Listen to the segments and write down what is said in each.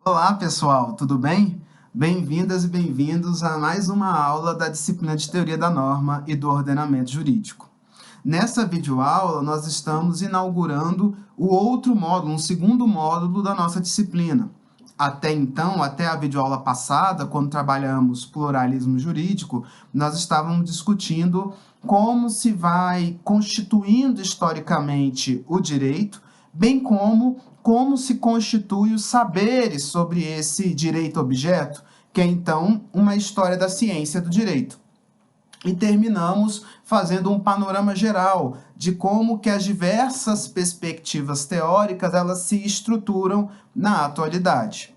Olá, pessoal, tudo bem? Bem-vindas e bem-vindos a mais uma aula da disciplina de Teoria da Norma e do Ordenamento Jurídico. Nessa videoaula, nós estamos inaugurando o outro módulo, um segundo módulo da nossa disciplina. Até então, até a videoaula passada, quando trabalhamos pluralismo jurídico, nós estávamos discutindo como se vai constituindo historicamente o direito, bem como se constitui os saberes sobre esse direito-objeto, que é, então, uma história da ciência do direito. E terminamos fazendo um panorama geral de como que as diversas perspectivas teóricas elas se estruturam na atualidade.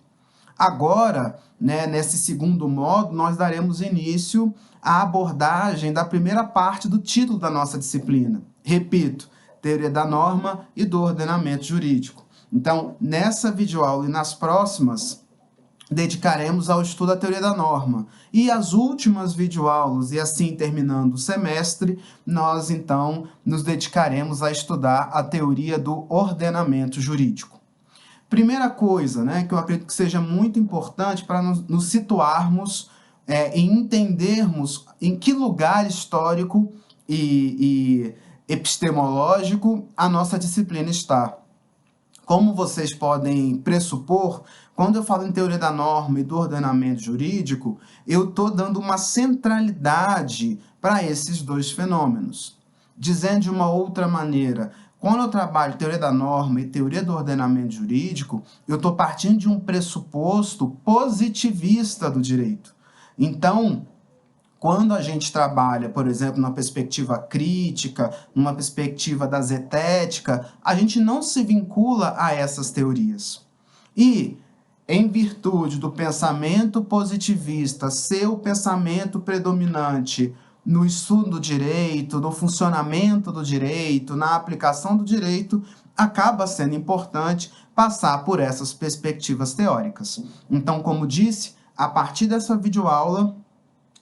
Agora, nesse segundo módulo, nós daremos início à abordagem da primeira parte do título da nossa disciplina. Repito, Teoria da Norma e do Ordenamento Jurídico. Então, nessa videoaula e nas próximas, dedicaremos ao estudo da teoria da norma. E as últimas videoaulas, e assim terminando o semestre, nós então nos dedicaremos a estudar a teoria do ordenamento jurídico. Primeira coisa, que eu acredito que seja muito importante para nos situarmos e entendermos em que lugar histórico e epistemológico a nossa disciplina está. Como vocês podem pressupor, quando eu falo em teoria da norma e do ordenamento jurídico, eu estou dando uma centralidade para esses dois fenômenos. Dizendo de uma outra maneira, quando eu trabalho teoria da norma e teoria do ordenamento jurídico, eu estou partindo de um pressuposto positivista do direito. Então, quando a gente trabalha, por exemplo, numa perspectiva crítica, numa perspectiva da zetética, a gente não se vincula a essas teorias. E, em virtude do pensamento positivista ser o pensamento predominante no estudo do direito, no funcionamento do direito, na aplicação do direito, acaba sendo importante passar por essas perspectivas teóricas. Então, como disse, a partir dessa videoaula,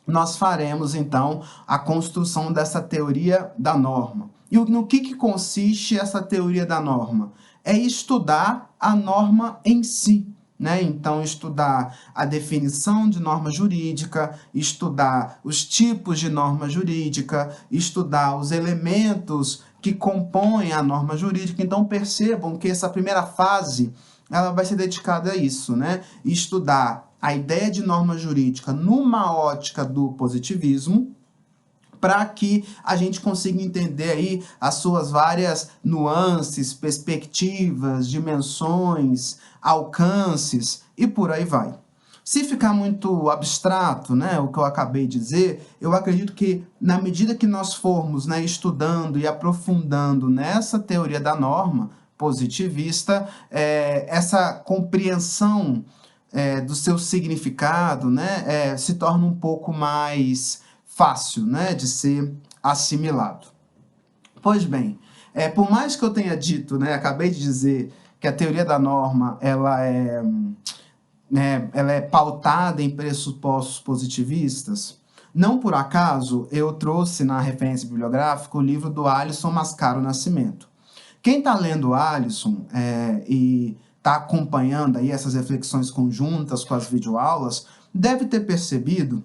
nós faremos, então, a construção dessa teoria da norma. E no que consiste essa teoria da norma? É estudar a norma em si, Então, estudar a definição de norma jurídica, estudar os tipos de norma jurídica, estudar os elementos que compõem a norma jurídica. Então, percebam que essa primeira fase ela vai ser dedicada a isso, Estudar a ideia de norma jurídica numa ótica do positivismo, para que a gente consiga entender aí as suas várias nuances, perspectivas, dimensões, alcances e por aí vai. Se ficar muito abstrato, o que eu acabei de dizer, eu acredito que na medida que nós formos estudando e aprofundando nessa teoria da norma positivista, essa compreensão do seu significado, se torna um pouco mais fácil, de ser assimilado. Pois bem, por mais que eu tenha dito, acabei de dizer que a teoria da norma ela é pautada em pressupostos positivistas, não por acaso eu trouxe na referência bibliográfica o livro do Alisson Mascaro Nascimento. Quem está lendo o Alisson e está acompanhando aí essas reflexões conjuntas com as videoaulas, deve ter percebido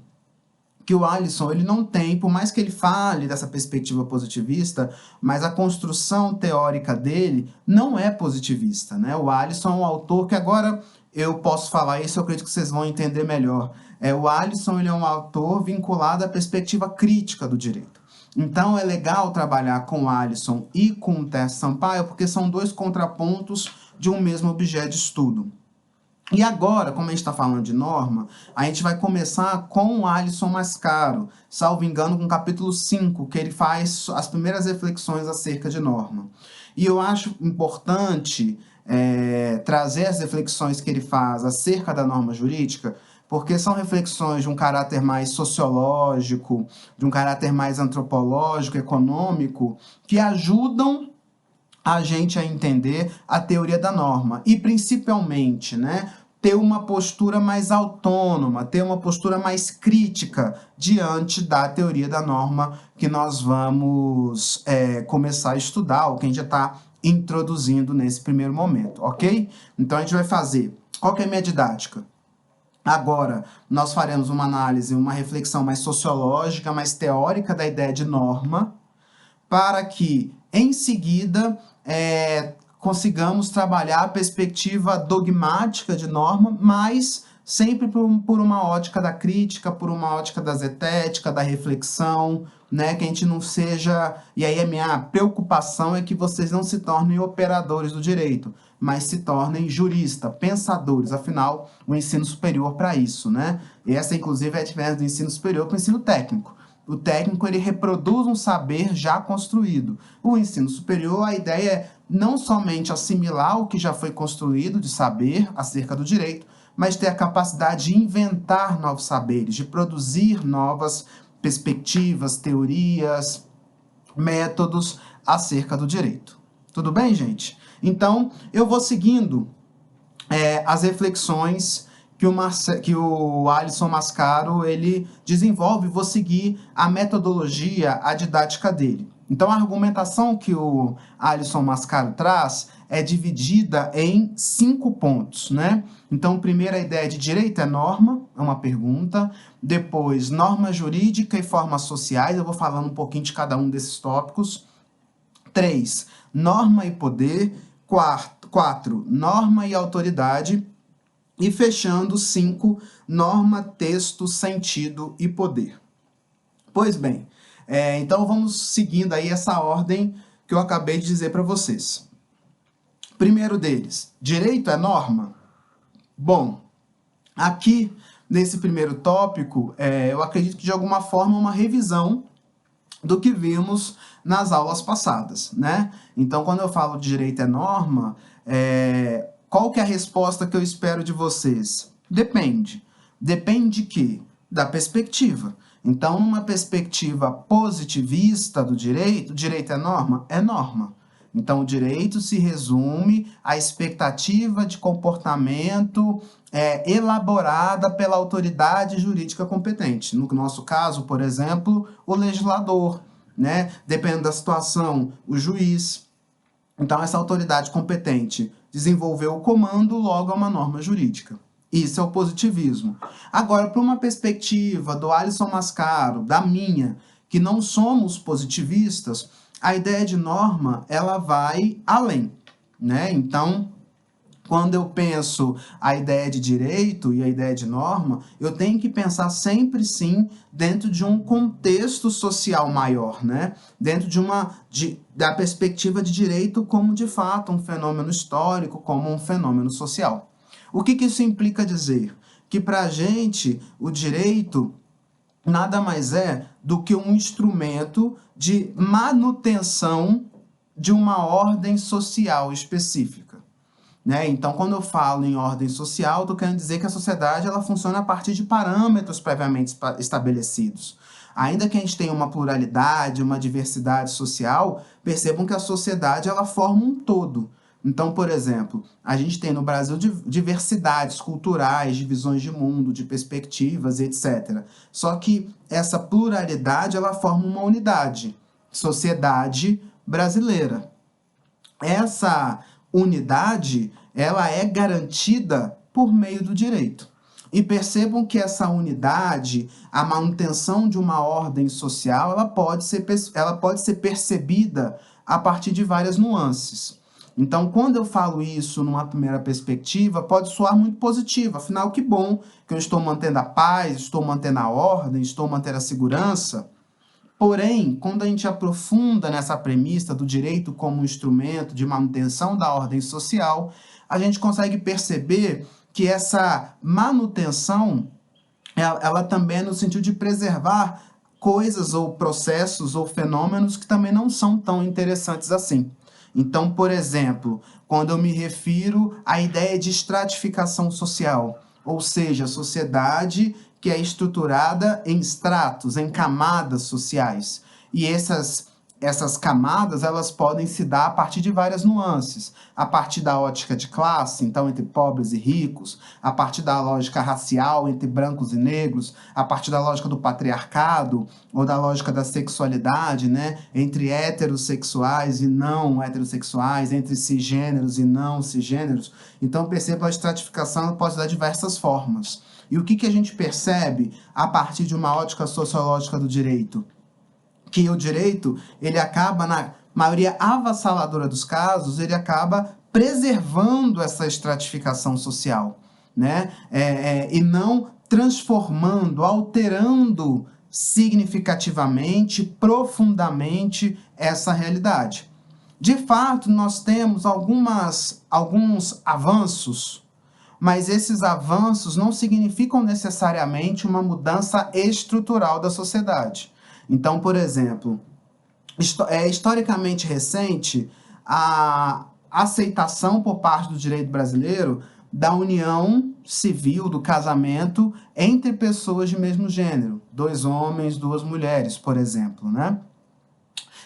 que o Alisson ele não tem, por mais que ele fale dessa perspectiva positivista, mas a construção teórica dele não é positivista, O Alisson é um autor que agora eu posso falar isso, eu acredito que vocês vão entender melhor. O Alisson ele é um autor vinculado à perspectiva crítica do direito. Então, é legal trabalhar com o Alisson e com o Terce Sampaio, porque são dois contrapontos de um mesmo objeto de estudo. E agora, como a gente está falando de norma, a gente vai começar com o Alisson Mascaro, salvo engano, com o capítulo 5, que ele faz as primeiras reflexões acerca de norma. E eu acho importante trazer as reflexões que ele faz acerca da norma jurídica, porque são reflexões de um caráter mais sociológico, de um caráter mais antropológico, econômico, que ajudam a gente a entender a teoria da norma e, principalmente, ter uma postura mais autônoma, ter uma postura mais crítica diante da teoria da norma que nós vamos começar a estudar, ou que a gente já está introduzindo nesse primeiro momento, ok? Então, a gente vai fazer Qual que é a minha didática? Agora, nós faremos uma análise, uma reflexão mais sociológica, mais teórica da ideia de norma, para que, em seguida, consigamos trabalhar a perspectiva dogmática de norma, mas sempre por uma ótica da crítica, por uma ótica da zetética, da reflexão, né? Que a gente não seja... E aí a minha preocupação é que vocês não se tornem operadores do direito, mas se tornem juristas, pensadores. Afinal, o ensino superior para isso, né? E essa, inclusive, é a diferença do ensino superior para o ensino técnico. O técnico, ele reproduz um saber já construído. O ensino superior, a ideia é não somente assimilar o que já foi construído de saber acerca do direito, mas ter a capacidade de inventar novos saberes, de produzir novas perspectivas, teorias, métodos acerca do direito. Tudo bem, gente? Então, eu vou seguindo as reflexões que o Alisson Mascaro ele desenvolve, vou seguir a metodologia, a didática dele. Então, a argumentação que o Alisson Mascaro traz é dividida em 5 pontos, né? Então, primeiro, a ideia de direito é norma, é uma pergunta. Depois, norma jurídica e formas sociais, eu vou falando um pouquinho de cada um desses tópicos. 3, norma e poder. 4, norma e autoridade. E fechando, 5, norma, texto, sentido e poder. Pois bem, então vamos seguindo aí essa ordem que eu acabei de dizer para vocês. Primeiro deles, direito é norma? Bom, aqui nesse primeiro tópico, eu acredito que de alguma forma é uma revisão do que vimos nas aulas passadas, né? Então, quando eu falo de direito é norma, qual que é a resposta que eu espero de vocês? Depende. Depende de quê? Da perspectiva. Então, numa perspectiva positivista do direito é norma? É norma. Então, o direito se resume à expectativa de comportamento elaborada pela autoridade jurídica competente. No nosso caso, por exemplo, o legislador, né? Dependendo da situação, o juiz. Então, essa autoridade competente desenvolveu o comando, logo é uma norma jurídica. Isso é o positivismo. Agora, para uma perspectiva do Alisson Mascaro, da minha, que não somos positivistas, a ideia de norma, ela vai além, né? Então, quando eu penso a ideia de direito e a ideia de norma, eu tenho que pensar sempre, sim, dentro de um contexto social maior, né? Dentro da perspectiva de direito como, de fato, um fenômeno histórico, como um fenômeno social. O que isso implica dizer? Que, para a gente, o direito nada mais é do que um instrumento de manutenção de uma ordem social específica, né? Então, quando eu falo em ordem social, estou querendo dizer que a sociedade ela funciona a partir de parâmetros previamente estabelecidos. Ainda que a gente tenha uma pluralidade, uma diversidade social, percebam que a sociedade ela forma um todo. Então, por exemplo, a gente tem no Brasil diversidades culturais, de visões de mundo, de perspectivas, etc. Só que essa pluralidade ela forma uma unidade, sociedade brasileira. Essa unidade ela é garantida por meio do direito. E percebam que essa unidade, a manutenção de uma ordem social, ela pode ser percebida a partir de várias nuances. Então, quando eu falo isso numa primeira perspectiva, pode soar muito positivo. Afinal, que bom que eu estou mantendo a paz, estou mantendo a ordem, estou mantendo a segurança. Porém, quando a gente aprofunda nessa premissa do direito como instrumento de manutenção da ordem social, a gente consegue perceber que essa manutenção, ela também é no sentido de preservar coisas ou processos ou fenômenos que também não são tão interessantes assim. Então, por exemplo, quando eu me refiro à ideia de estratificação social, ou seja, a sociedade que é estruturada em estratos, em camadas sociais. E essas camadas, elas podem se dar a partir de várias nuances. A partir da ótica de classe, então entre pobres e ricos, a partir da lógica racial, entre brancos e negros, a partir da lógica do patriarcado, ou da lógica da sexualidade, né? Entre heterossexuais e não heterossexuais, entre cisgêneros e não cisgêneros. Então, perceba, a estratificação pode dar diversas formas. E o que a gente percebe a partir de uma ótica sociológica do direito? Que o direito, ele acaba, na maioria avassaladora dos casos, ele acaba preservando essa estratificação social, né? E não transformando, alterando significativamente, profundamente essa realidade. De fato, nós temos alguns avanços, mas esses avanços não significam necessariamente uma mudança estrutural da sociedade. Então, por exemplo, é historicamente recente a aceitação por parte do direito brasileiro da união civil, do casamento entre pessoas de mesmo gênero, 2 homens, 2 mulheres, por exemplo, né?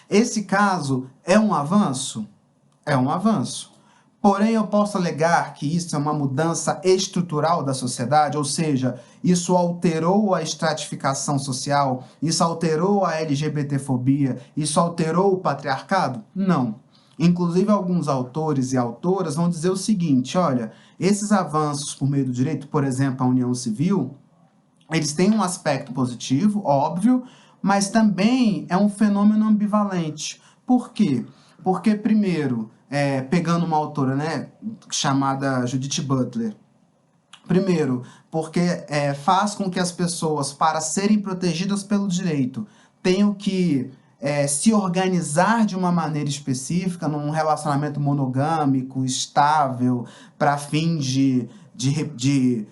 Esse caso é um avanço? É um avanço. Porém, eu posso alegar que isso é uma mudança estrutural da sociedade, ou seja, isso alterou a estratificação social, isso alterou a LGBTfobia, isso alterou o patriarcado? Não. Inclusive, alguns autores e autoras vão dizer o seguinte, olha, esses avanços por meio do direito, por exemplo, a união civil, eles têm um aspecto positivo, óbvio, mas também é um fenômeno ambivalente. Por quê? Porque, primeiro, pegando uma autora, né, chamada Judith Butler, primeiro, porque faz com que as pessoas, para serem protegidas pelo direito, tenham que se organizar de uma maneira específica, num relacionamento monogâmico, estável, para fins de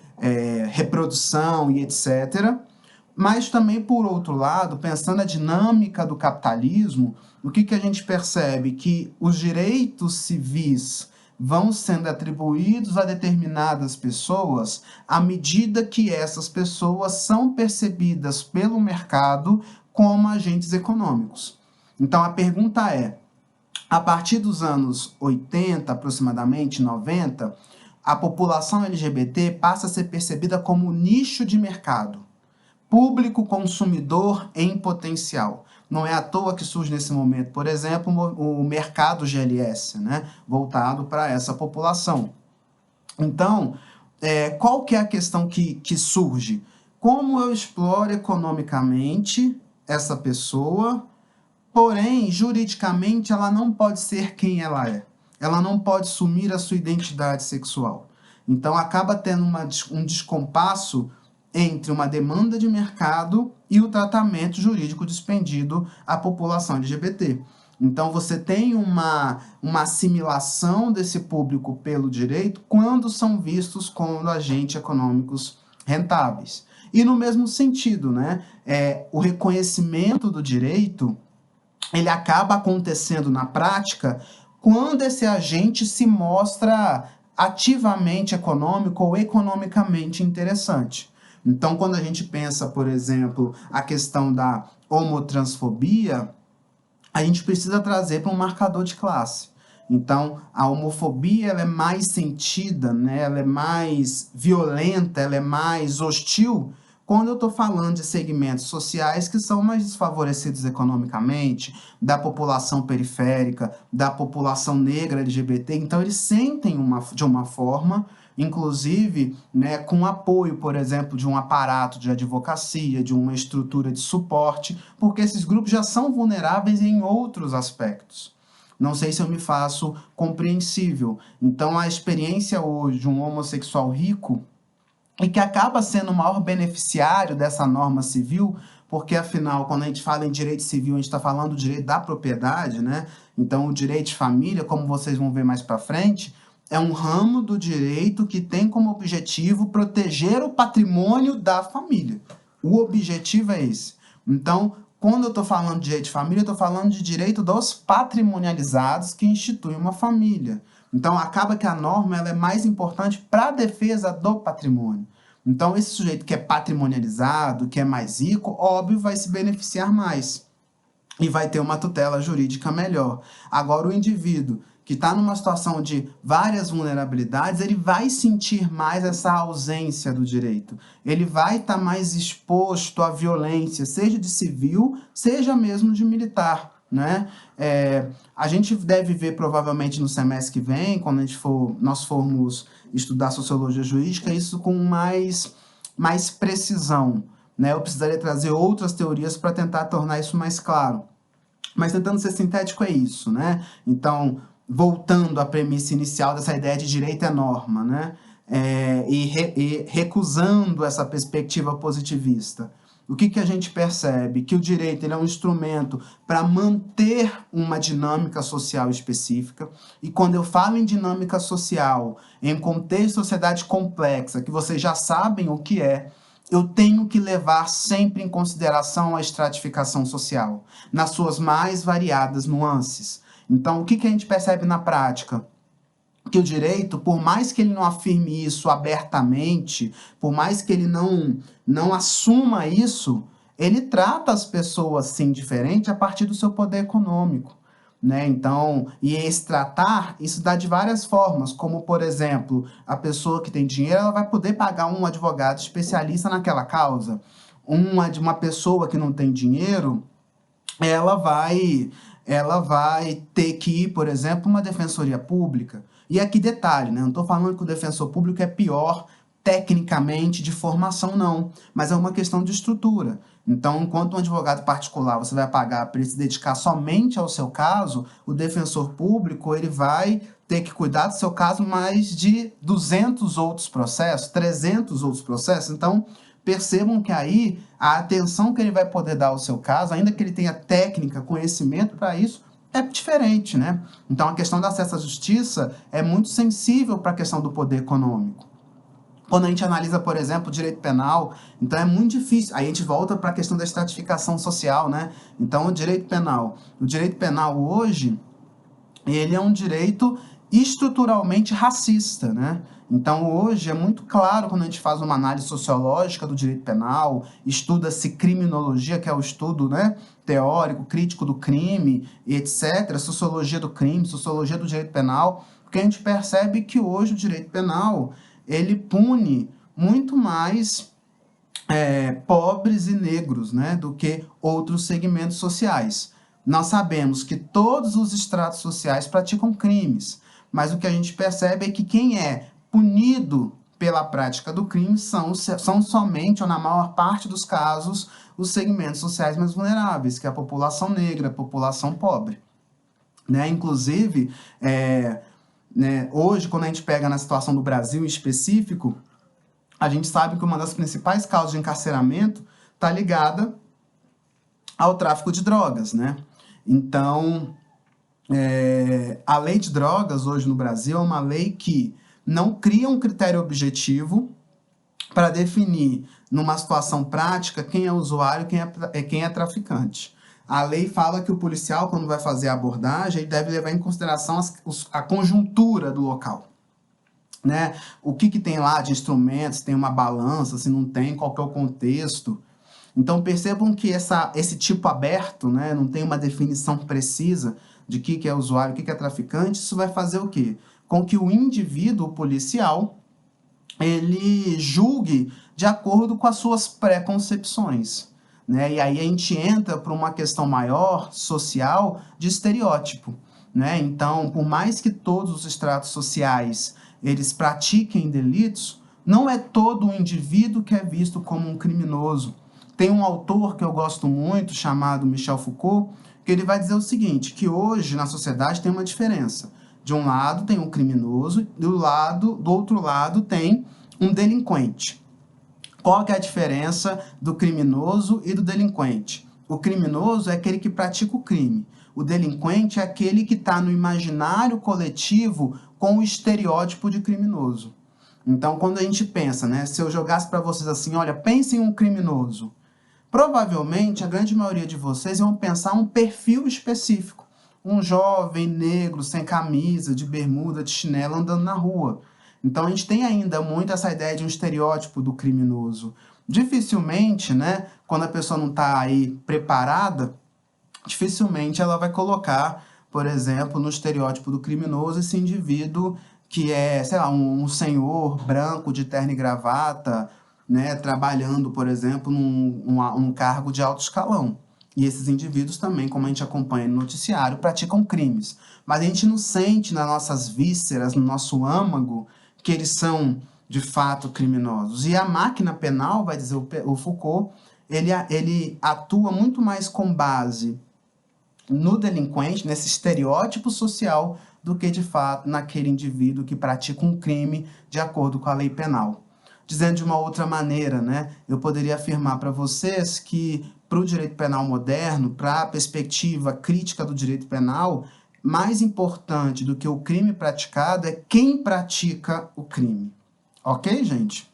reprodução e etc. Mas também, por outro lado, pensando a dinâmica do capitalismo, o que a gente percebe? Que os direitos civis vão sendo atribuídos a determinadas pessoas à medida que essas pessoas são percebidas pelo mercado como agentes econômicos. Então, a pergunta é, a partir dos anos 80, aproximadamente 90, a população LGBT passa a ser percebida como nicho de mercado, público consumidor em potencial. Não é à toa que surge nesse momento, por exemplo, o mercado GLS, né, voltado para essa população. Então, qual que é a questão que surge? Como eu exploro economicamente essa pessoa, porém, juridicamente, ela não pode ser quem ela é. Ela não pode assumir a sua identidade sexual. Então, acaba tendo um descompasso entre uma demanda de mercado e o tratamento jurídico dispendido à população LGBT. Então, você tem uma assimilação desse público pelo direito quando são vistos como agentes econômicos rentáveis. E no mesmo sentido, né, o reconhecimento do direito, ele acaba acontecendo na prática quando esse agente se mostra ativamente econômico ou economicamente interessante. Então, quando a gente pensa, por exemplo, a questão da homotransfobia, a gente precisa trazer para um marcador de classe. Então, a homofobia ela é mais sentida, né? Ela é mais violenta, ela é mais hostil quando eu estou falando de segmentos sociais que são mais desfavorecidos economicamente, da população periférica, da população negra LGBT. Então, eles sentem de uma forma, inclusive, né, com apoio, por exemplo, de um aparato de advocacia, de uma estrutura de suporte, porque esses grupos já são vulneráveis em outros aspectos. Não sei se eu me faço compreensível. Então, a experiência hoje de um homossexual rico, e que acaba sendo o maior beneficiário dessa norma civil, porque, afinal, quando a gente fala em direito civil, a gente está falando do direito da propriedade, né? Então, o direito de família, como vocês vão ver mais para frente, é um ramo do direito que tem como objetivo proteger o patrimônio da família. O objetivo é esse. Então, quando eu estou falando de direito de família, eu estou falando de direito dos patrimonializados que instituem uma família. Então, acaba que a norma ela é mais importante para a defesa do patrimônio. Então, esse sujeito que é patrimonializado, que é mais rico, óbvio, vai se beneficiar mais. e vai ter uma tutela jurídica melhor. Agora, o indivíduo que está numa situação de várias vulnerabilidades, ele vai sentir mais essa ausência do direito. Ele vai estar mais exposto à violência, seja de civil, seja mesmo de militar, né? A gente deve ver provavelmente no semestre que vem, quando nós formos estudar sociologia jurídica, isso com mais precisão, né? Eu precisaria trazer outras teorias para tentar tornar isso mais claro. Mas tentando ser sintético é isso, né? Então, voltando à premissa inicial dessa ideia de direito é norma, né? E recusando essa perspectiva positivista. O que a gente percebe? Que o direito ele é um instrumento para manter uma dinâmica social específica. E quando eu falo em dinâmica social, em contexto de sociedade complexa, que vocês já sabem o que é, eu tenho que levar sempre em consideração a estratificação social, nas suas mais variadas nuances. Então, o que a gente percebe na prática? Que o direito, por mais que ele não afirme isso abertamente, por mais que ele não assuma isso, ele trata as pessoas, sim, diferente a partir do seu poder econômico, né? Então, e esse tratar, isso dá de várias formas, como, por exemplo, a pessoa que tem dinheiro, ela vai poder pagar um advogado especialista naquela causa. Uma pessoa que não tem dinheiro, ela vai ter que ir, por exemplo, uma defensoria pública. E aqui detalhe, né? Não estou falando que o defensor público é pior tecnicamente de formação, não. Mas é uma questão de estrutura. Então, enquanto um advogado particular você vai pagar para ele se dedicar somente ao seu caso, o defensor público ele vai ter que cuidar do seu caso mais de 200 outros processos, 300 outros processos. Então, percebam que aí a atenção que ele vai poder dar ao seu caso, ainda que ele tenha técnica, conhecimento para isso, é diferente, né? Então, a questão do acesso à justiça é muito sensível para a questão do poder econômico. Quando a gente analisa, por exemplo, o direito penal, então é muito difícil. Aí a gente volta para a questão da estratificação social, né? Então, o direito penal hoje, ele é um direito estruturalmente racista, né? Então, hoje é muito claro quando a gente faz uma análise sociológica do direito penal, estuda-se criminologia, que é o estudo, né, teórico, crítico do crime, etc., sociologia do crime, sociologia do direito penal, porque a gente percebe que hoje o direito penal, ele pune muito mais pobres e negros, né, do que outros segmentos sociais. Nós sabemos que todos os estratos sociais praticam crimes, mas o que a gente percebe é que quem é punido pela prática do crime são somente, ou na maior parte dos casos, os segmentos sociais mais vulneráveis, que é a população negra, a população pobre. Né? Inclusive, hoje, quando a gente pega na situação do Brasil em específico, a gente sabe que uma das principais causas de encarceramento está ligada ao tráfico de drogas, né? Então, a lei de drogas hoje no Brasil é uma lei que não cria um critério objetivo para definir, numa situação prática, quem é usuário e quem é traficante. A lei fala que o policial, quando vai fazer a abordagem, ele deve levar em consideração a conjuntura do local. Né? O que tem lá de instrumentos, tem uma balança, se não tem, qual que é o contexto. Então, percebam que esse tipo aberto, né, não tem uma definição precisa de que é usuário, o que é traficante. Isso vai fazer o quê? Com que o indivíduo policial, ele julgue de acordo com as suas preconcepções. Né? E aí a gente entra para uma questão maior, social, de estereótipo. Né? Então, por mais que todos os estratos sociais eles pratiquem delitos, não é todo o indivíduo que é visto como um criminoso. Tem um autor que eu gosto muito, chamado Michel Foucault, que ele vai dizer o seguinte, que hoje na sociedade tem uma diferença. De um lado tem um criminoso, do outro lado tem um delinquente. Qual que é a diferença do criminoso e do delinquente? O criminoso é aquele que pratica o crime. O delinquente é aquele que está no imaginário coletivo com o estereótipo de criminoso. Então, quando a gente pensa, né, se eu jogasse para vocês assim, olha, pensem em um criminoso, provavelmente a grande maioria de vocês vão pensar um perfil específico. Um jovem negro, sem camisa, de bermuda, de chinelo, andando na rua. Então, a gente tem ainda muito essa ideia de um estereótipo do criminoso. Dificilmente, né, quando a pessoa não está aí preparada, dificilmente ela vai colocar, por exemplo, no estereótipo do criminoso esse indivíduo que é, sei lá, um senhor branco de terno e gravata, né, trabalhando, por exemplo, num cargo de alto escalão. E esses indivíduos também, como a gente acompanha no noticiário, praticam crimes. Mas a gente não sente nas nossas vísceras, no nosso âmago, que eles são, de fato, criminosos. E a máquina penal, vai dizer o Foucault, ele atua muito mais com base no delinquente, nesse estereótipo social, do que, de fato, naquele indivíduo que pratica um crime de acordo com a lei penal. Dizendo de uma outra maneira, né, eu poderia afirmar para vocês que, para o direito penal moderno, para a perspectiva crítica do direito penal, mais importante do que o crime praticado é quem pratica o crime. Ok, gente?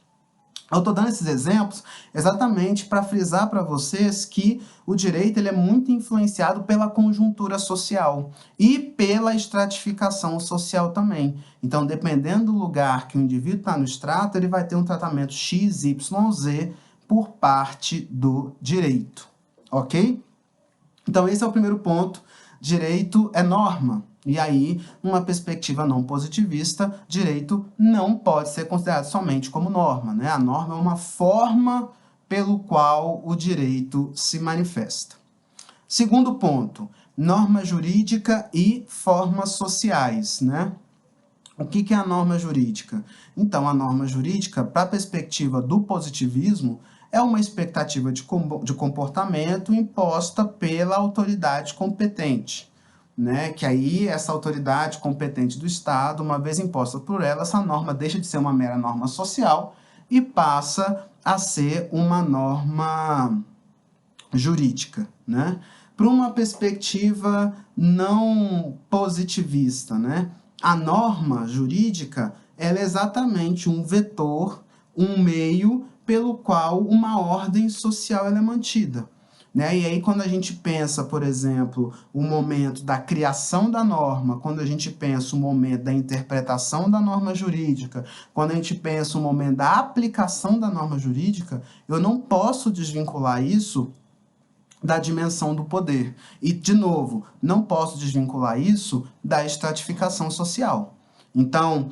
Eu estou dando esses exemplos exatamente para frisar para vocês que o direito ele é muito influenciado pela conjuntura social e pela estratificação social também. Então, dependendo do lugar que o indivíduo está no extrato, ele vai ter um tratamento X, Y, Z por parte do direito, ok? Então, esse é o primeiro ponto. Direito é norma. E aí, numa perspectiva não positivista, direito não pode ser considerado somente como norma, né? A norma é uma forma pelo qual o direito se manifesta. Segundo ponto, norma jurídica e formas sociais, né? O que é a norma jurídica? Então, a norma jurídica, para a perspectiva do positivismo, é uma expectativa de comportamento imposta pela autoridade competente, né? Que aí essa autoridade competente do Estado, uma vez imposta por ela, essa norma deixa de ser uma mera norma social e passa a ser uma norma jurídica, né? Para uma perspectiva não positivista, né? A norma jurídica ela é exatamente um vetor, um meio pelo qual uma ordem social ela é mantida. Né? E aí, quando a gente pensa, por exemplo, o momento da criação da norma, quando a gente pensa o momento da interpretação da norma jurídica, quando a gente pensa o momento da aplicação da norma jurídica, eu não posso desvincular isso da dimensão do poder. E, de novo, não posso desvincular isso da estratificação social. Então,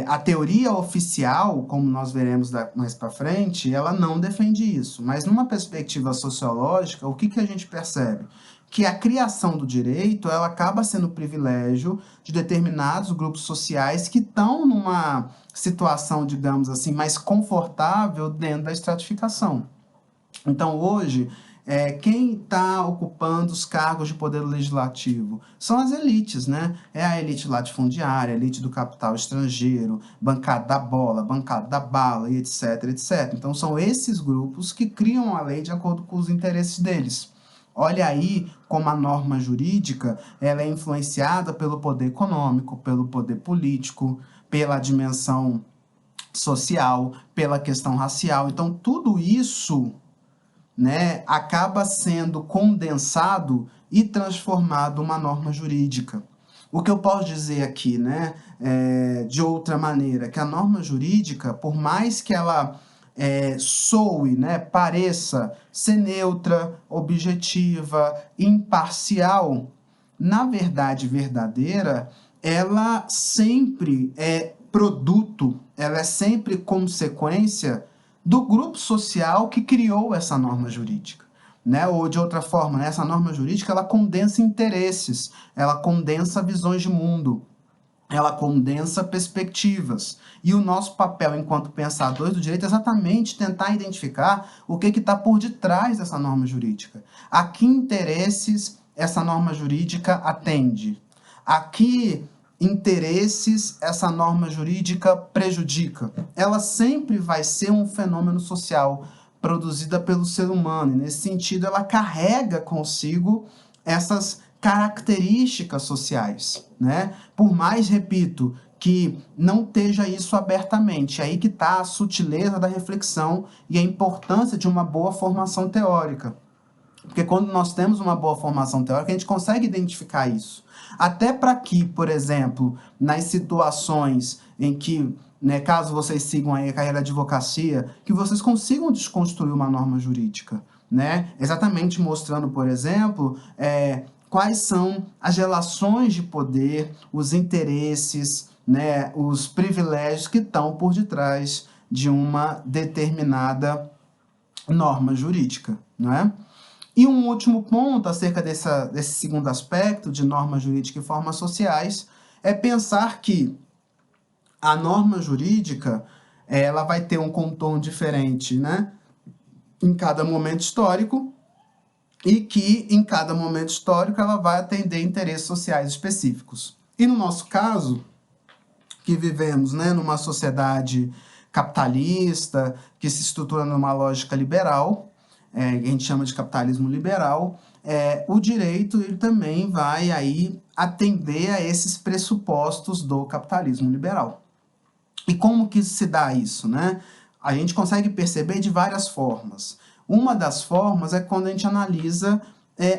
a teoria oficial, como nós veremos mais para frente, ela não defende isso. Mas, numa perspectiva sociológica, o que a gente percebe? Que a criação do direito ela acaba sendo privilégio de determinados grupos sociais que estão numa situação, digamos assim, mais confortável dentro da estratificação. Então, hoje, quem está ocupando os cargos de poder legislativo? São as elites, né? É a elite latifundiária, a elite do capital estrangeiro, bancada da bola, bancada da bala, e etc, etc. Então, são esses grupos que criam a lei de acordo com os interesses deles. Olha aí como a norma jurídica ela é influenciada pelo poder econômico, pelo poder político, pela dimensão social, pela questão racial. Então, tudo isso, né, acaba sendo condensado e transformado uma norma jurídica. O que eu posso dizer aqui, né, de outra maneira, que a norma jurídica, por mais que ela soe, né, pareça ser neutra, objetiva, imparcial, na verdade verdadeira, ela sempre é produto, ela é sempre consequência do grupo social que criou essa norma jurídica. Né? Ou, de outra forma, né? Essa norma jurídica ela condensa interesses, ela condensa visões de mundo, ela condensa perspectivas. E o nosso papel enquanto pensadores do direito é exatamente tentar identificar o que está por detrás dessa norma jurídica. A que interesses essa norma jurídica atende? A que interesses essa norma jurídica prejudica? Ela sempre vai ser um fenômeno social produzida pelo ser humano, e nesse sentido ela carrega consigo essas características sociais, né? Por mais, repito, que não esteja isso abertamente, é aí que está a sutileza da reflexão e a importância de uma boa formação teórica. Porque quando nós temos uma boa formação teórica, a gente consegue identificar isso. Até para que, por exemplo, nas situações em que, né, caso vocês sigam aí a carreira de advocacia, que vocês consigam desconstruir uma norma jurídica. né? Exatamente mostrando, por exemplo, quais são as relações de poder, os interesses, né, os privilégios que estão por detrás de uma determinada norma jurídica, não é? E um último ponto acerca desse segundo aspecto de norma jurídica e formas sociais é pensar que a norma jurídica ela vai ter um contorno diferente, né, em cada momento histórico, e que em cada momento histórico ela vai atender interesses sociais específicos. E no nosso caso, que vivemos, né, numa sociedade capitalista, que se estrutura numa lógica liberal, que a gente chama de capitalismo liberal, o direito ele também vai aí atender a esses pressupostos do capitalismo liberal. E como que se dá isso, né? A gente consegue perceber de várias formas. Uma das formas é quando a gente analisa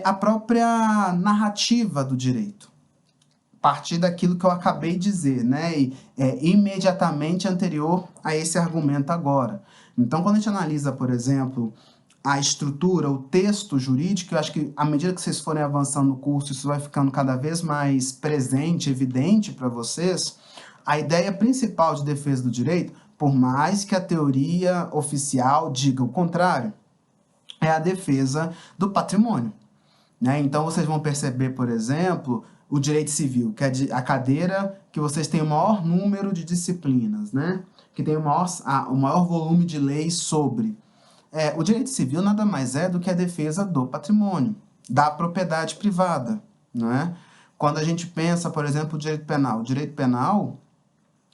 a própria narrativa do direito, a partir daquilo que eu acabei de dizer, né? E imediatamente anterior a esse argumento agora. Então, quando a gente analisa, por exemplo, a estrutura, o texto jurídico, eu acho que à medida que vocês forem avançando no curso, isso vai ficando cada vez mais presente, evidente para vocês. A ideia principal de defesa do direito, por mais que a teoria oficial diga o contrário, é a defesa do patrimônio, né? Então, vocês vão perceber, por exemplo, o direito civil, que é a cadeira que vocês têm o maior número de disciplinas, né? Que tem o maior volume de leis sobre. O direito civil nada mais é do que a defesa do patrimônio, da propriedade privada, não é? Quando a gente pensa, por exemplo, o direito penal,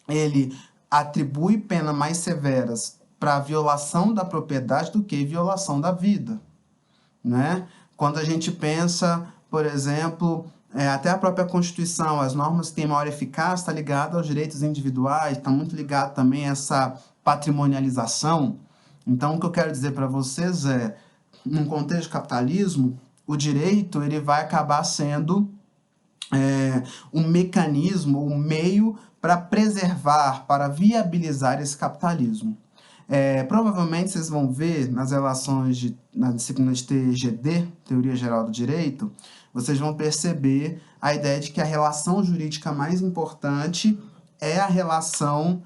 ele atribui penas mais severas para violação da propriedade do que violação da vida, né? Quando a gente pensa, por exemplo, até a própria Constituição, as normas que têm maior eficácia está ligada aos direitos individuais, está muito ligado também a essa patrimonialização. Então, o que eu quero dizer para vocês é, num contexto de capitalismo, o direito ele vai acabar sendo um mecanismo, um meio para preservar, para viabilizar esse capitalismo. Provavelmente vocês vão ver nas relações na disciplina de TGD, Teoria Geral do Direito, vocês vão perceber a ideia de que a relação jurídica mais importante é a relação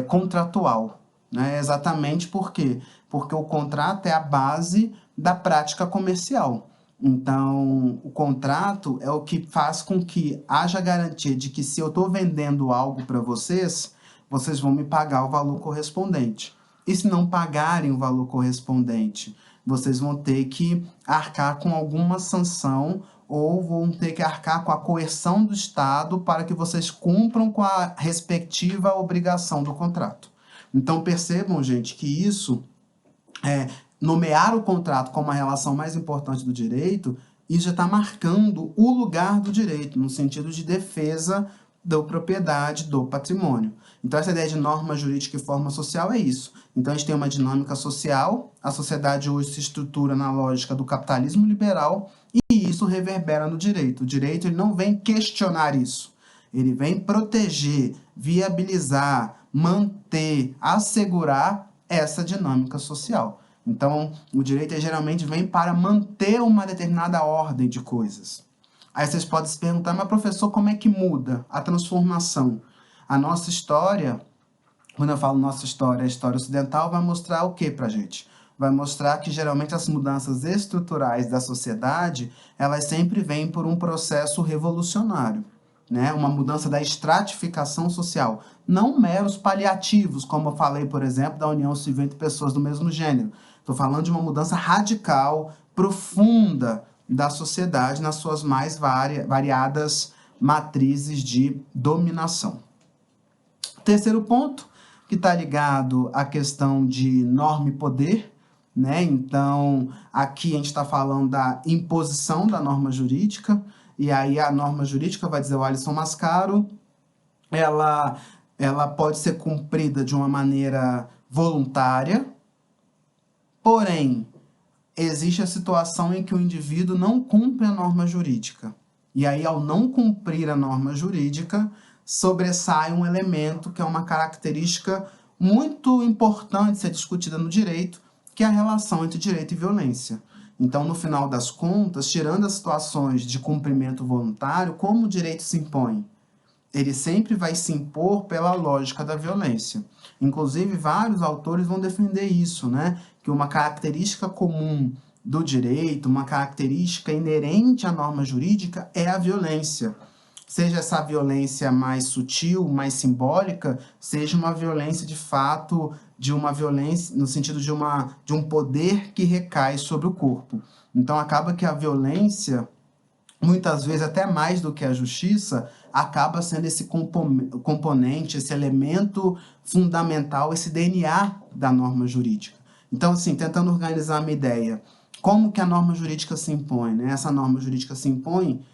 contratual, né? Exatamente por quê? Porque o contrato é a base da prática comercial. Então, o contrato é o que faz com que haja garantia de que se eu estou vendendo algo para vocês, vocês vão me pagar o valor correspondente. E se não pagarem o valor correspondente, vocês vão ter que arcar com alguma sanção ou vão ter que arcar com a coerção do Estado para que vocês cumpram com a respectiva obrigação do contrato. Então, percebam, gente, que isso nomear o contrato como a relação mais importante do direito, isso já está marcando o lugar do direito, no sentido de defesa da propriedade, do patrimônio. Então, essa ideia de norma jurídica e forma social é isso. Então, a gente tem uma dinâmica social, a sociedade hoje se estrutura na lógica do capitalismo liberal, e isso reverbera no direito. O direito ele não vem questionar isso, ele vem proteger, viabilizar, manter, assegurar essa dinâmica social. Então, o direito geralmente vem para manter uma determinada ordem de coisas. Aí vocês podem se perguntar, mas professor, como é que muda a transformação? A nossa história, quando eu falo nossa história, a história ocidental vai mostrar o que pra gente? Vai mostrar que geralmente as mudanças estruturais da sociedade, elas sempre vêm por um processo revolucionário, né? Uma mudança da estratificação social, não meros paliativos, como eu falei, por exemplo, da união civil entre pessoas do mesmo gênero. Estou falando de uma mudança radical, profunda da sociedade nas suas mais variadas matrizes de dominação. Terceiro ponto, que está ligado à questão de norma e poder, né? Então, aqui a gente está falando da imposição da norma jurídica, e aí a norma jurídica, vai dizer o Alisson Mascaro, ela pode ser cumprida de uma maneira voluntária, porém, existe a situação em que o indivíduo não cumpre a norma jurídica. E aí, ao não cumprir a norma jurídica, sobressai um elemento que é uma característica muito importante de ser discutida no direito, que é a relação entre direito e violência. Então, no final das contas, tirando as situações de cumprimento voluntário, como o direito se impõe? Ele sempre vai se impor pela lógica da violência. Inclusive, vários autores vão defender isso, né? Que uma característica comum do direito, uma característica inerente à norma jurídica é a violência. Seja essa violência mais sutil, mais simbólica, seja uma violência de fato, de uma violência no sentido de um poder que recai sobre o corpo. Então, acaba que a violência, muitas vezes até mais do que a justiça, acaba sendo esse componente, esse elemento fundamental, esse DNA da norma jurídica. Então, assim, tentando organizar uma ideia, como que a norma jurídica se impõe, né? Essa norma jurídica se impõe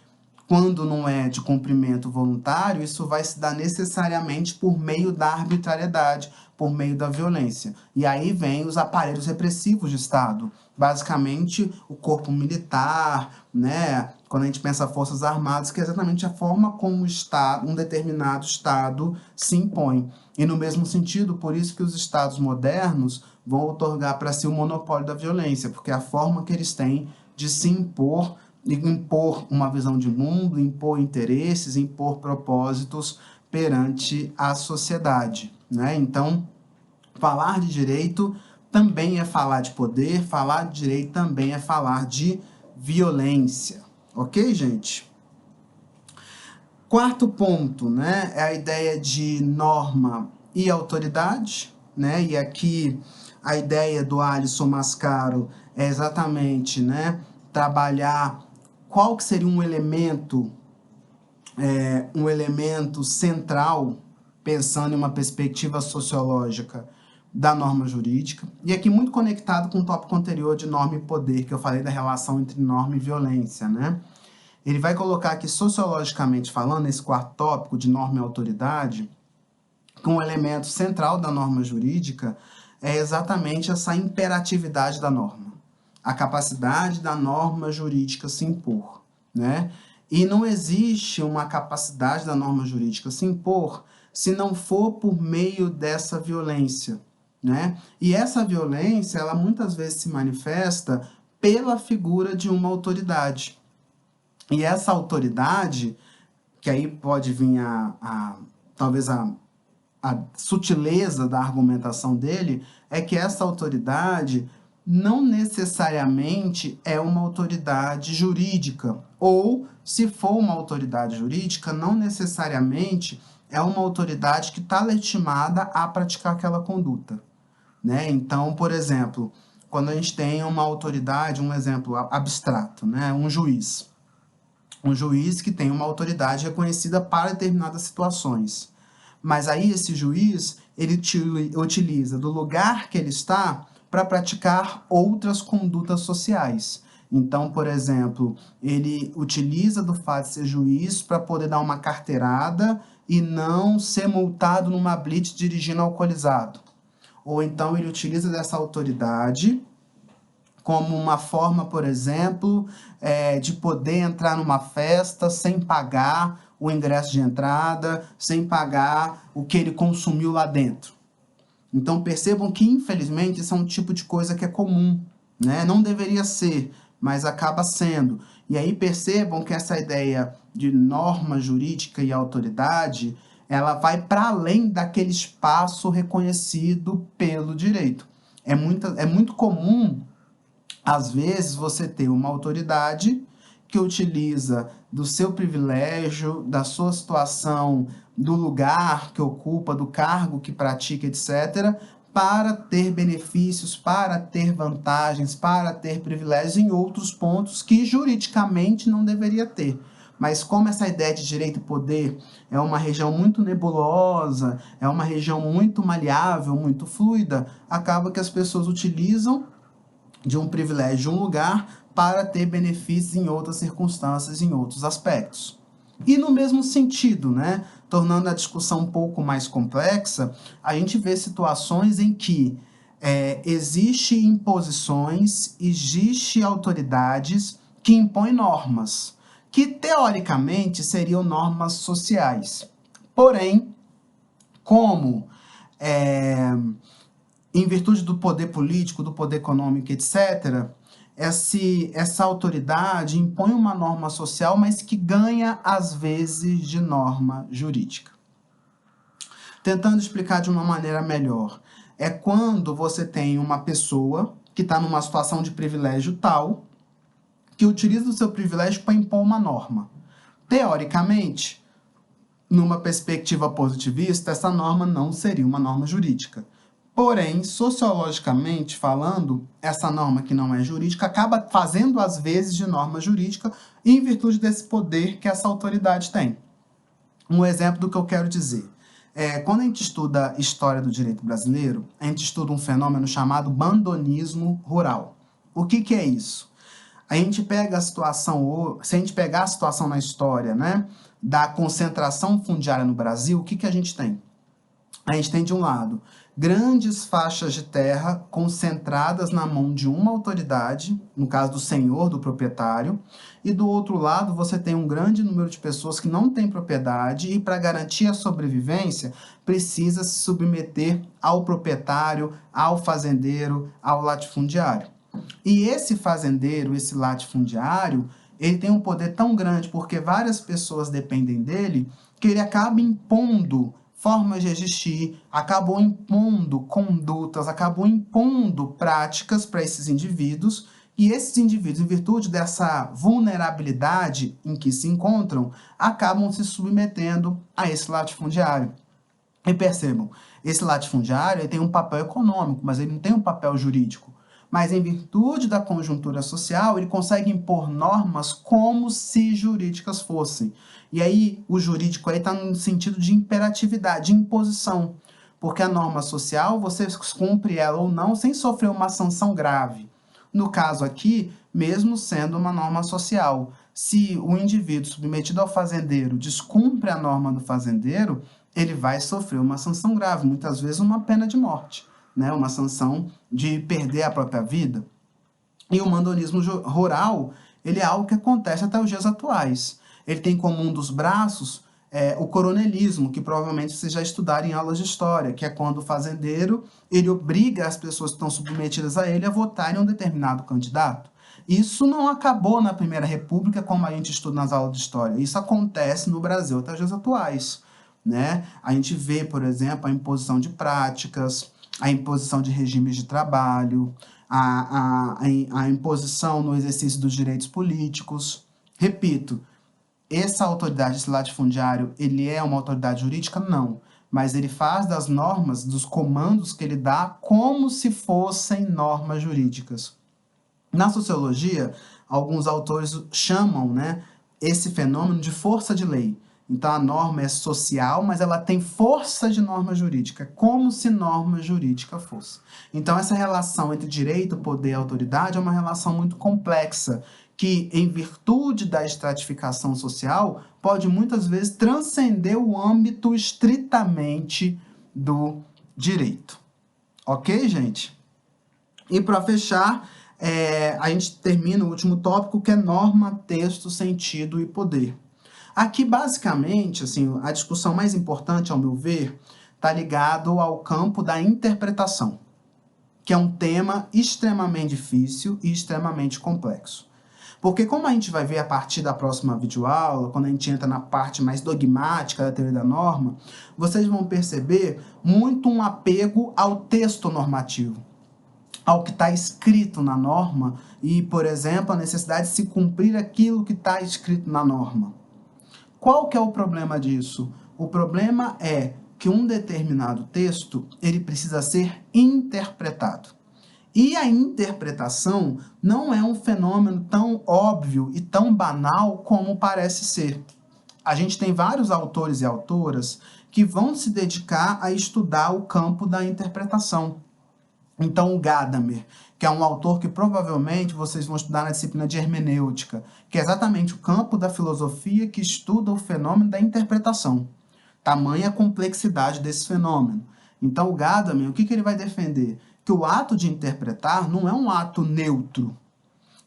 quando não é de cumprimento voluntário, isso vai se dar necessariamente por meio da arbitrariedade, por meio da violência. E aí vem os aparelhos repressivos de Estado, basicamente o corpo militar, né? Quando a gente pensa Forças Armadas, que é exatamente a forma como o Estado, um determinado Estado se impõe. E no mesmo sentido, por isso que os Estados modernos vão otorgar para si o monopólio da violência, porque é a forma que eles têm de se impor uma visão de mundo, impor interesses, impor propósitos perante a sociedade, né? Então, falar de direito também é falar de poder, falar de direito também é falar de violência, ok, gente? Quarto ponto, né, é a ideia de norma e autoridade, né? E aqui a ideia do Alisson Mascaro é exatamente, né, trabalhar qual que seria um elemento central, pensando em uma perspectiva sociológica da norma jurídica, e aqui muito conectado com o tópico anterior de norma e poder, que eu falei da relação entre norma e violência, né? Ele vai colocar aqui, sociologicamente falando, esse quarto tópico de norma e autoridade, que um elemento central da norma jurídica é exatamente essa imperatividade da norma, a capacidade da norma jurídica se impor, né? E não existe uma capacidade da norma jurídica se impor se não for por meio dessa violência, né? E essa violência, ela muitas vezes se manifesta pela figura de uma autoridade. E essa autoridade, que aí pode vir talvez a sutileza da argumentação dele, é que essa autoridade não necessariamente é uma autoridade jurídica, ou, se for uma autoridade jurídica, não necessariamente é uma autoridade que está legitimada a praticar aquela conduta, né? Então, por exemplo, quando a gente tem uma autoridade, um exemplo abstrato, né? Um juiz que tem uma autoridade reconhecida para determinadas situações. Mas aí esse juiz, ele utiliza do lugar que ele está para praticar outras condutas sociais. Então, por exemplo, ele utiliza do fato de ser juiz para poder dar uma carteirada e não ser multado numa blitz dirigindo alcoolizado. Ou então ele utiliza dessa autoridade como uma forma, por exemplo, de poder entrar numa festa sem pagar o ingresso de entrada, sem pagar o que ele consumiu lá dentro. Então, percebam que, infelizmente, isso é um tipo de coisa que é comum, né? Não deveria ser, mas acaba sendo. E aí percebam que essa ideia de norma jurídica e autoridade, ela vai para além daquele espaço reconhecido pelo direito. É muito comum, às vezes, você ter uma autoridade que utiliza do seu privilégio, da sua situação, do lugar que ocupa, do cargo que pratica, etc., para ter benefícios, para ter vantagens, para ter privilégios em outros pontos que juridicamente não deveria ter. Mas como essa ideia de direito e poder é uma região muito nebulosa, é uma região muito maleável, muito fluida, acaba que as pessoas utilizam de um privilégio de um lugar para ter benefícios em outras circunstâncias, em outros aspectos. E no mesmo sentido, né, tornando a discussão um pouco mais complexa, a gente vê situações em que existe imposições, existe autoridades que impõem normas, que teoricamente seriam normas sociais. Porém, como em virtude do poder político, do poder econômico, etc., essa autoridade impõe uma norma social, mas que ganha, às vezes, de norma jurídica. Tentando explicar de uma maneira melhor, é quando você tem uma pessoa que está numa situação de privilégio tal, que utiliza o seu privilégio para impor uma norma. Teoricamente, numa perspectiva positivista, essa norma não seria uma norma jurídica. Porém, sociologicamente falando, essa norma que não é jurídica acaba fazendo, às vezes, de norma jurídica em virtude desse poder que essa autoridade tem. Um exemplo do que eu quero dizer. Quando a gente estuda história do direito brasileiro, a gente estuda um fenômeno chamado bandonismo rural. O que é isso? A gente pega a situação, se a gente pegar a situação na história, né, da concentração fundiária no Brasil, o que a gente tem? A gente tem, de um lado, grandes faixas de terra concentradas na mão de uma autoridade, no caso do senhor, do proprietário, e do outro lado você tem um grande número de pessoas que não têm propriedade e, para garantir a sobrevivência, precisa se submeter ao proprietário, ao fazendeiro, ao latifundiário. E esse fazendeiro, esse latifundiário, ele tem um poder tão grande porque várias pessoas dependem dele, que ele acaba impondo formas de existir, acabou impondo condutas, acabou impondo práticas para esses indivíduos, e esses indivíduos, em virtude dessa vulnerabilidade em que se encontram, acabam se submetendo a esse latifundiário. E percebam, esse latifundiário ele tem um papel econômico, mas ele não tem um papel jurídico. Mas, em virtude da conjuntura social, ele consegue impor normas como se jurídicas fossem. E aí, o jurídico está no sentido de imperatividade, de imposição. Porque a norma social, você cumpre ela ou não sem sofrer uma sanção grave. No caso aqui, mesmo sendo uma norma social, se o indivíduo submetido ao fazendeiro descumpre a norma do fazendeiro, ele vai sofrer uma sanção grave, muitas vezes uma pena de morte, né? Uma sanção de perder a própria vida. E o mandonismo rural, ele é algo que acontece até os dias atuais. Ele tem como um dos braços o coronelismo, que provavelmente vocês já estudaram em aulas de história, que é quando o fazendeiro ele obriga as pessoas que estão submetidas a ele a votarem em um determinado candidato. Isso não acabou na Primeira República, como a gente estuda nas aulas de história. Isso acontece no Brasil até os dias atuais, né? A gente vê, por exemplo, a imposição de práticas, a imposição de regimes de trabalho, a imposição no exercício dos direitos políticos. Repito, essa autoridade, esse latifundiário, ele é uma autoridade jurídica? Não. Mas ele faz das normas, dos comandos que ele dá, como se fossem normas jurídicas. Na sociologia, alguns autores chamam, né, esse fenômeno de força de lei. Então, a norma é social, mas ela tem força de norma jurídica, como se norma jurídica fosse. Então, essa relação entre direito, poder e autoridade é uma relação muito complexa, que, em virtude da estratificação social, pode muitas vezes transcender o âmbito estritamente do direito. Ok, gente? E para fechar, a gente termina o último tópico, que é norma, texto, sentido e poder. Aqui, basicamente, assim, a discussão mais importante, ao meu ver, está ligado ao campo da interpretação, que é um tema extremamente difícil e extremamente complexo. Porque, como a gente vai ver a partir da próxima videoaula, quando a gente entra na parte mais dogmática da teoria da norma, vocês vão perceber muito um apego ao texto normativo, ao que está escrito na norma e, por exemplo, a necessidade de se cumprir aquilo que está escrito na norma. Qual que é o problema disso? O problema é que um determinado texto ele precisa ser interpretado. E a interpretação não é um fenômeno tão óbvio e tão banal como parece ser. A gente tem vários autores e autoras que vão se dedicar a estudar o campo da interpretação. Então, o Gadamer, que é um autor que provavelmente vocês vão estudar na disciplina de hermenêutica, que é exatamente o campo da filosofia que estuda o fenômeno da interpretação. Tamanha a complexidade desse fenômeno. Então, o Gadamer, o que ele vai defender? Que o ato de interpretar não é um ato neutro.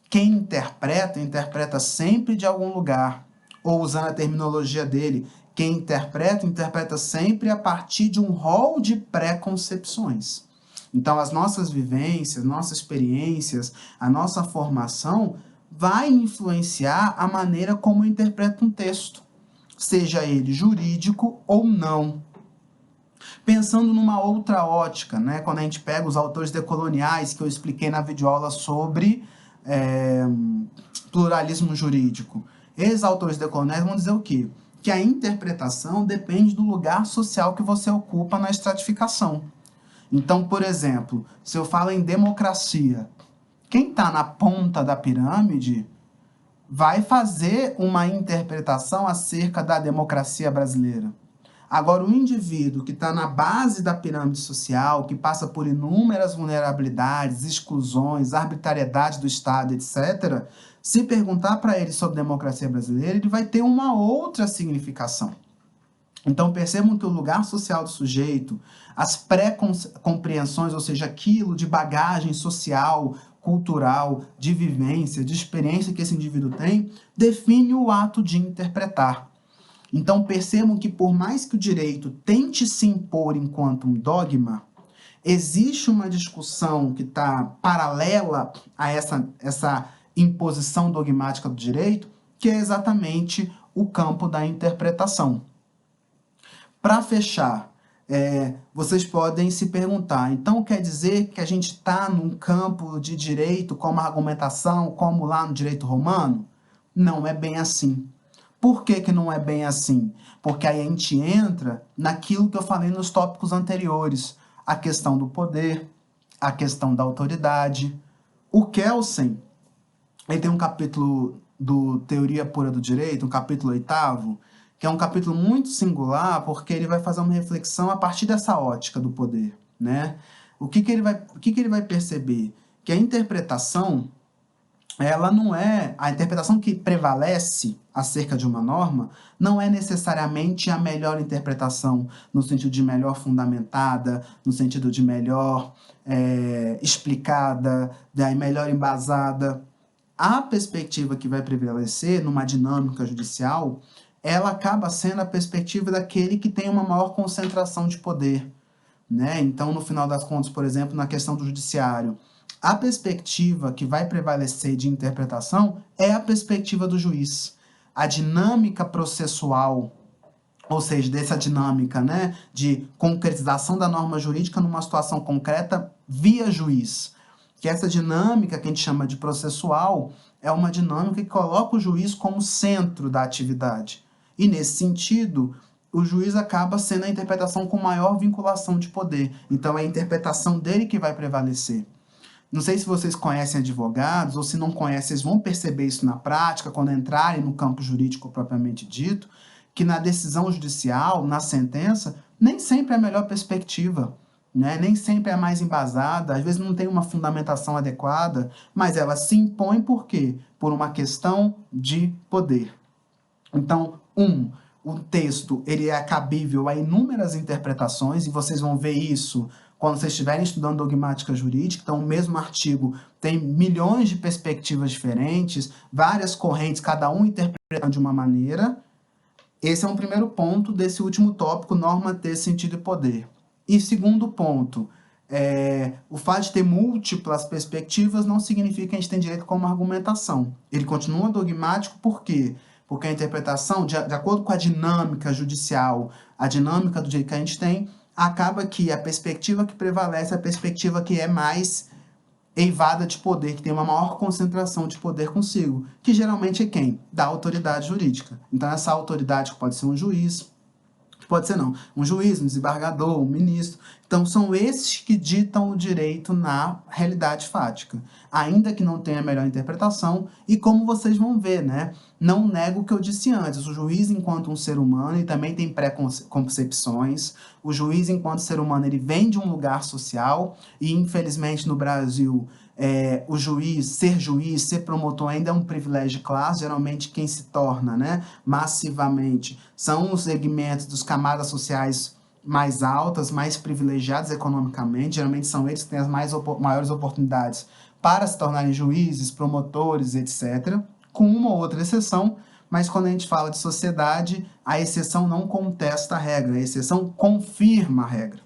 Quem interpreta, interpreta sempre de algum lugar. Ou, usando a terminologia dele, quem interpreta, interpreta sempre a partir de um rol de preconcepções. Então, as nossas vivências, nossas experiências, a nossa formação vai influenciar a maneira como eu interpreto um texto, seja ele jurídico ou não. Pensando numa outra ótica, né, quando a gente pega os autores decoloniais, que eu expliquei na videoaula sobre pluralismo jurídico, esses autores decoloniais vão dizer o quê? Que a interpretação depende do lugar social que você ocupa na estratificação. Então, por exemplo, se eu falo em democracia, quem está na ponta da pirâmide vai fazer uma interpretação acerca da democracia brasileira. Agora, o indivíduo que está na base da pirâmide social, que passa por inúmeras vulnerabilidades, exclusões, arbitrariedade do Estado, etc., se perguntar para ele sobre democracia brasileira, ele vai ter uma outra significação. Então, percebam que o lugar social do sujeito, as pré-compreensões, ou seja, aquilo de bagagem social, cultural, de vivência, de experiência que esse indivíduo tem, define o ato de interpretar. Então, percebam que por mais que o direito tente se impor enquanto um dogma, existe uma discussão que está paralela a essa imposição dogmática do direito, que é exatamente o campo da interpretação. Para fechar, vocês podem se perguntar, então quer dizer que a gente está num campo de direito como argumentação, como lá no direito romano? Não é bem assim. Por que que não é bem assim? Porque aí a gente entra naquilo que eu falei nos tópicos anteriores, a questão do poder, a questão da autoridade. O Kelsen, ele tem um capítulo do Teoria Pura do Direito, um capítulo 8º, que é um capítulo muito singular, porque ele vai fazer uma reflexão a partir dessa ótica do poder, né? O que ele vai perceber? Que a interpretação, ela não é... A interpretação que prevalece acerca de uma norma não é necessariamente a melhor interpretação, no sentido de melhor fundamentada, no sentido de melhor explicada, melhor embasada. A perspectiva que vai prevalecer numa dinâmica judicial, ela acaba sendo a perspectiva daquele que tem uma maior concentração de poder, né? Então, no final das contas, por exemplo, na questão do judiciário, a perspectiva que vai prevalecer de interpretação é a perspectiva do juiz. A dinâmica processual, ou seja, dessa dinâmica, né, de concretização da norma jurídica numa situação concreta via juiz. Que essa dinâmica que a gente chama de processual é uma dinâmica que coloca o juiz como centro da atividade. E, nesse sentido, o juiz acaba sendo a interpretação com maior vinculação de poder. Então, é a interpretação dele que vai prevalecer. Não sei se vocês conhecem advogados, ou se não conhecem, vocês vão perceber isso na prática, quando entrarem no campo jurídico propriamente dito, que na decisão judicial, na sentença, nem sempre é a melhor perspectiva, né? Nem sempre é a mais embasada, às vezes não tem uma fundamentação adequada, mas ela se impõe por quê? Por uma questão de poder. Então, o texto ele é cabível a inúmeras interpretações, e vocês vão ver isso quando vocês estiverem estudando dogmática jurídica. Então, o mesmo artigo tem milhões de perspectivas diferentes, várias correntes, cada um interpretando de uma maneira. Esse é um primeiro ponto desse último tópico, norma ter sentido e poder. E segundo ponto, o fato de ter múltiplas perspectivas não significa que a gente tem direito como argumentação. Ele continua dogmático, por quê? Porque a interpretação, de acordo com a dinâmica judicial, a dinâmica do direito que a gente tem, acaba que a perspectiva que prevalece é a perspectiva que é mais eivada de poder, que tem uma maior concentração de poder consigo, que geralmente é quem? Da autoridade jurídica. Então, essa autoridade pode ser um juiz, pode ser não, um juiz, um desembargador, um ministro. Então, são esses que ditam o direito na realidade fática, ainda que não tenha a melhor interpretação, e como vocês vão ver, né? Não nego o que eu disse antes, o juiz enquanto um ser humano, ele também tem pré-concepções, o juiz enquanto ser humano, ele vem de um lugar social, e infelizmente no Brasil, o juiz, ser promotor ainda é um privilégio de classe. Geralmente quem se torna, né, massivamente, são os segmentos dos camadas sociais mais altas, mais privilegiados economicamente, geralmente são eles que têm as maiores oportunidades para se tornarem juízes, promotores, etc., com uma ou outra exceção, mas quando a gente fala de sociedade, a exceção não contesta a regra, a exceção confirma a regra.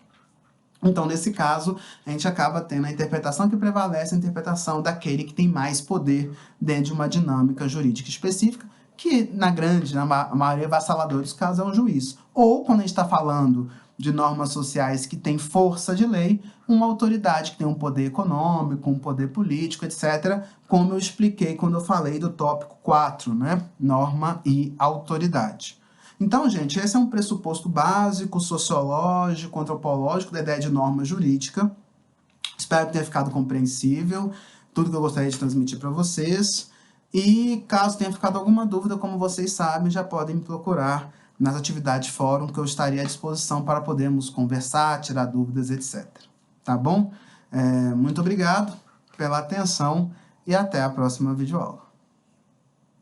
Então, nesse caso, a gente acaba tendo a interpretação que prevalece, a interpretação daquele que tem mais poder dentro de uma dinâmica jurídica específica, que na maioria avassaladora dos casos, é um juiz. Ou, quando a gente está falando de normas sociais que têm força de lei, uma autoridade que tem um poder econômico, um poder político, etc., como eu expliquei quando eu falei do tópico 4, né? Norma e autoridade. Então, gente, esse é um pressuposto básico, sociológico, antropológico da ideia de norma jurídica. Espero que tenha ficado compreensível tudo que eu gostaria de transmitir para vocês. E caso tenha ficado alguma dúvida, como vocês sabem, já podem me procurar nas atividades fórum, que eu estaria à disposição para podermos conversar, tirar dúvidas, etc. Tá bom? Muito obrigado pela atenção e até a próxima videoaula.